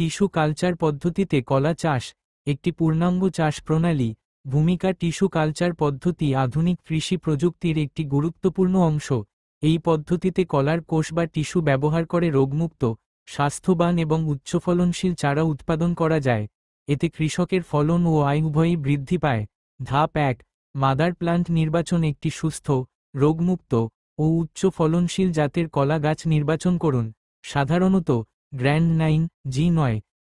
Tissue culture পদ্ধতিতে কলা চাষ একটি পূর্ণাঙ্গ চাষ প্রণালী। ভূমিকা টিস্যু কালচার পদ্ধতি আধুনিক কৃষি প্রযুক্তির একটি গুরুত্বপূর্ণ অংশ। এই পদ্ধতিতে কলার কোষ বা টিস্যু ব্যবহার করে রোগমুক্ত, স্বাস্থ্যবান এবং উচ্চফলনশীল চারা উৎপাদন করা যায়। এতে কৃষকের ফলন ও আয় উভয়ই বৃদ্ধি পায়। ধাপ 1, মাদার প্লান্ট নির্বাচন। একটি সুস্থ, রোগমুক্ত ও উচ্চ ফলনশীল জাতের কলা গাছ নির্বাচন করুন। সাধারণত গ্র্যান্ড 9 G9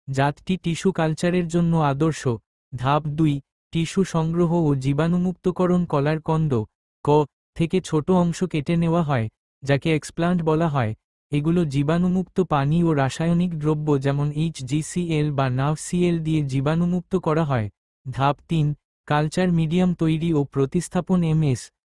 জাতটি টিস্যু কালচারের জন্য আদর্শ। ধাপ 2, টিস্যু সংগ্রহ ও জীবাণুমুক্তকরণ। কলার কন্দ থেকে ছোট অংশ কেটে নেওয়া হয়, যাকে এক্সপ্লান্ট বলা হয়। এগুলো জীবাণুমুক্ত পানি ও রাসায়নিক দ্রব্য যেমন HgCl বা NaCl দিয়ে জীবাণুমুক্ত করা হয়। ধাপ 3, কালচার মিডিয়াম তৈরি ও প্রতিস্থাপন।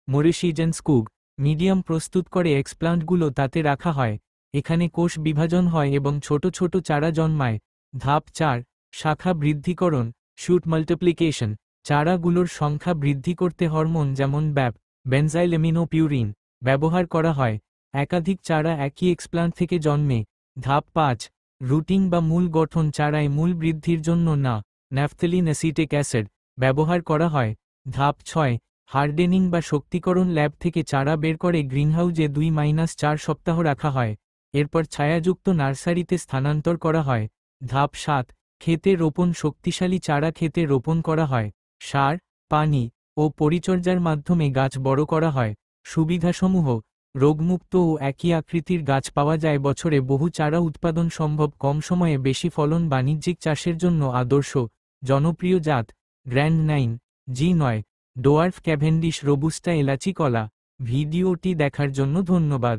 মরিশিজেন্সকুগ মিডিয়াম প্রস্তুত করে এক্সপ্লান্টগুলো তাতে রাখা হয়। এখানে কোষ বিভাজন হয় এবং ছোট ছোট চারা জন্মায়। ধাপ 4, শাখা বৃদ্ধিকরণ, শুট মাল্টিপ্লিকেশন। চারাগুলোর সংখ্যা বৃদ্ধি করতে হরমোন যেমন বেনজাইলএমিনোপিউরিন ব্যবহার করা হয়। একাধিক চারা একই এক্সপ্লান্ট থেকে জন্মে। ধাপ 5, রুটিং বা মূল গঠন। চারায় মূল বৃদ্ধির জন্য ন্যাফথেলিন অ্যাসিটিক অ্যাসিড ব্যবহার করা হয়। ধাপ 6, হার্ডেনিং বা শক্তিকরণ। ল্যাব থেকে চারা বের করে গ্রিনহাউজে 2-4 সপ্তাহ রাখা হয়। এরপর ছায়াযুক্ত নার্সারিতে স্থানান্তর করা হয়। ধাপ 7, ক্ষেতে রোপণ। শক্তিশালী চারা ক্ষেতে রোপণ করা হয়। সার, পানি ও পরিচর্যার মাধ্যমে গাছ বড় করা হয়। সুবিধাসমূহ: রোগমুক্ত ও একই আকৃতির গাছ পাওয়া যায়। বছরে বহু চারা উৎপাদন সম্ভব। কম সময়ে বেশি ফলন। বাণিজ্যিক চাষের জন্য আদর্শ। জনপ্রিয় জাত: গ্র্যান্ড 9 G9, ডোয়ার্ফ ক্যাভেন্ডিশ, রোবুস্টা, এলাচি কলা। ভিডিওটি দেখার জন্য ধন্যবাদ।